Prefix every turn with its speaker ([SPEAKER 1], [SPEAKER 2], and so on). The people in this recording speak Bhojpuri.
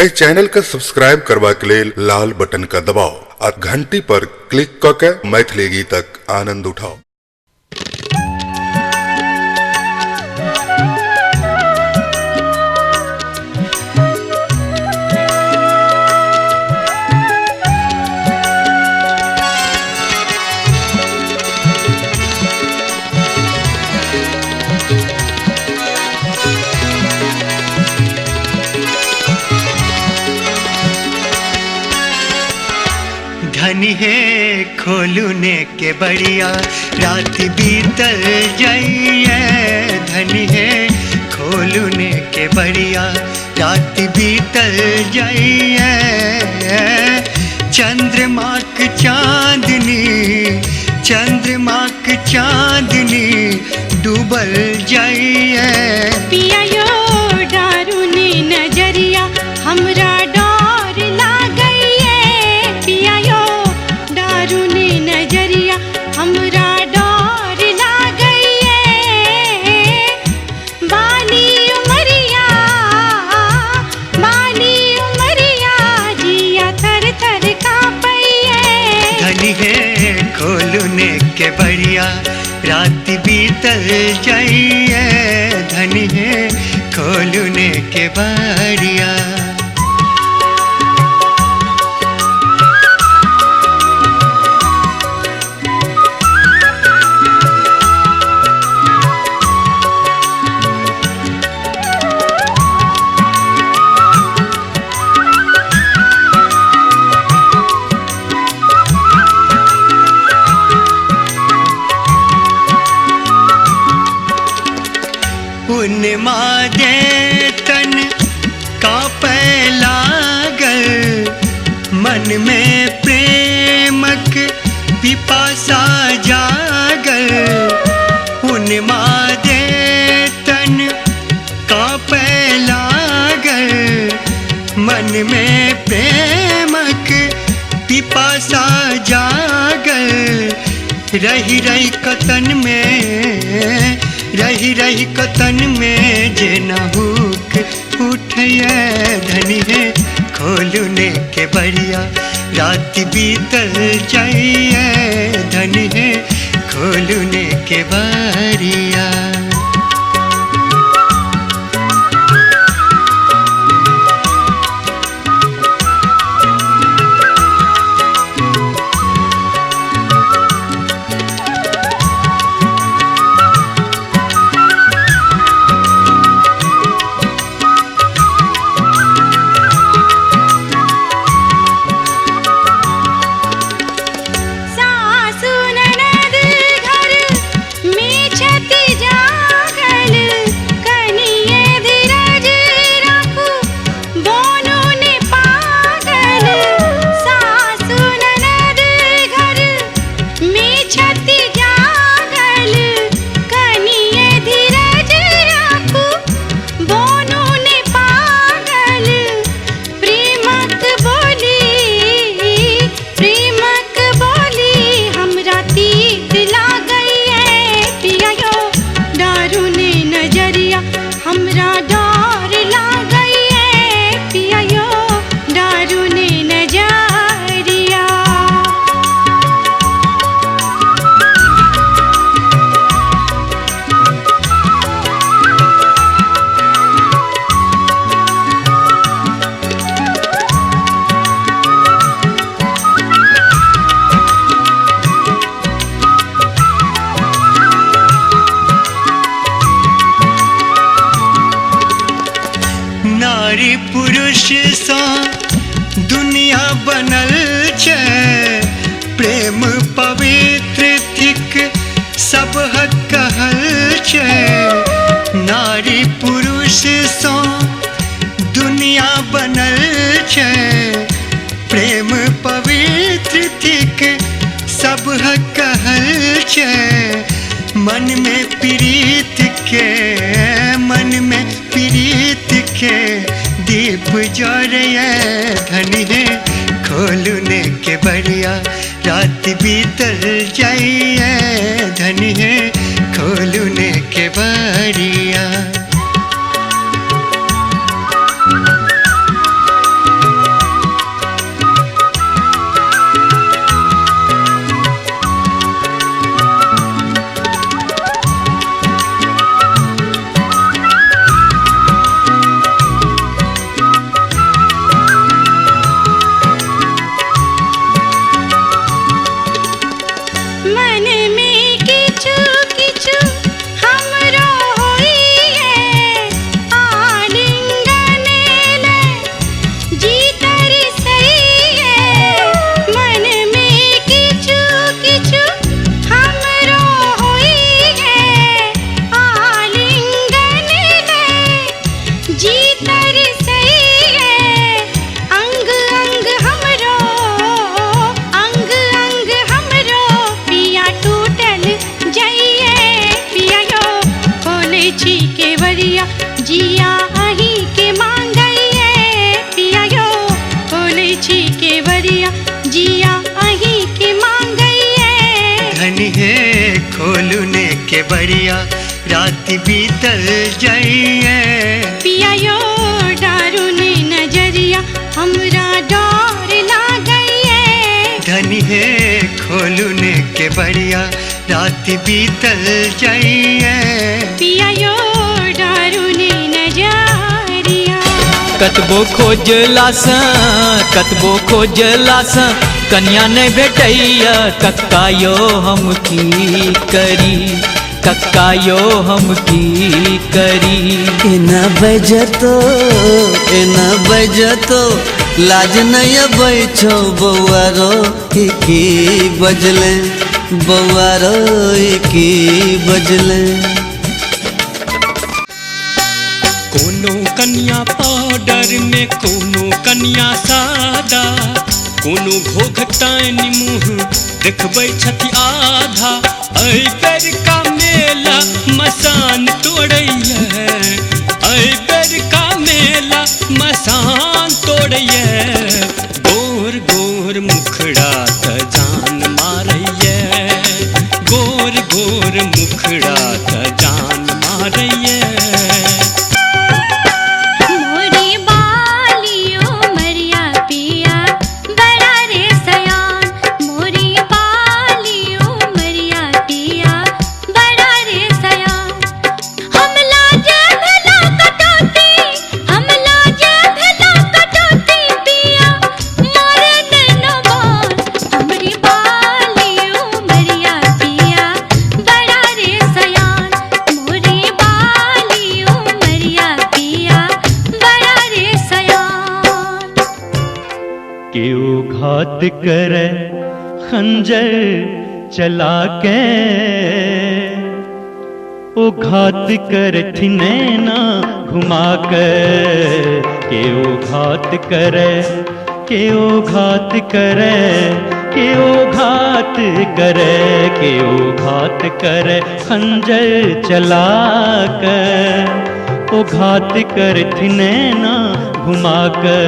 [SPEAKER 1] ए चैनल का सब्सक्राइब करवा के लिए लाल बटन का दबाओ और घंटी पर क्लिक करके मैथिली गीतक आनंद उठाओ।
[SPEAKER 2] धनी है खोलूने के बढ़िया रात बीतल जाइए। धनी है खोलूने के बढ़िया रात बीतल जाइए। चंद्रमा की चांदनी डूबल जाइए।
[SPEAKER 3] पिया यो डारूनी नजरिया हमरा डर लागइए। पिया यो डारूनी नजरिया हमरा डर लागइए। बाली उमरिया जिया थर थर कांपइए।
[SPEAKER 2] धनी है खोलूने के बढ़िया रात बीतल जाइए। धनी है खोलूने के बढ़िया। पूर्णिमा दे तन कांपे लागल। मन में प्रेमक पिपासा जागल। पूर्णिमा दे तन कांपे लागल। मन में प्रेमक पिपासा जागल। रही रही कतन में जे नहुक उठिए। धनी है खोलूने के बढ़िया रात बीतल जाइए। धनी है खोलूने के बढ़िया। नारी पुरुष सा दुनिया बनल छे। प्रेम पवित्र थिक सब हक कहल छे। नारी पुरुष सा दुनिया बनल छे। प्रेम पवित्र थिक सब हक कहल छे। मन में प्रीत के दीप जरिए। धनी है खोलूने के बढ़िया रात बीतल जाइए। धनी है खोलूने के बढ़िया। खोलने के बढ़िया रात बीतल जाइए।
[SPEAKER 3] पिया यो डारुनी नजरिया हमरा डर लागइए।
[SPEAKER 2] धनी है खोलने के बढ़िया रात बीतल जाइए।
[SPEAKER 3] पिया यो डारुनी नजरिया।
[SPEAKER 4] कतबो खोजलास कन्या नहीं भेटैया। कक्का यो हम की करी, कक्का यो हम की करी।
[SPEAKER 5] एना बजतो लाज नहीं बैठो बौआरो की बजले, बौआरो की बजले।
[SPEAKER 6] कोनो कन्या पाउडर में, कोनो कन्या सादा, कोनो घोघटाइन मुँह देखबै छथि आधा। ऐ बेर का मेला मसान तोड़ैया, ऐ बेर का मेला मसान तोड़ैया। गोर गोर मुखड़ा त जान मारैया, गोर गोर मुखड़ा त जान मारैया।
[SPEAKER 3] मोरी बालियो मरिया पिया बड़ा रे सयान। मोरी बालियो मरिया पिया बड़ा रे सयान। हम लाजे भला कटौती, हम लाजे भला कटौती पिया मारे नैनो बान। हमरी बालियो मरिया पिया बड़ा रे सयान। मोरी बालियो मरिया पिया बड़ा रे सयान।
[SPEAKER 7] केओ घात करे खंजर चला के, ओ घात करथि नैना घुमा के। केओ घात करे, केओ घात करे, केओ घात करे, केओ घात करे खंजर चला के। ओ घात करथि नैना घुमा के।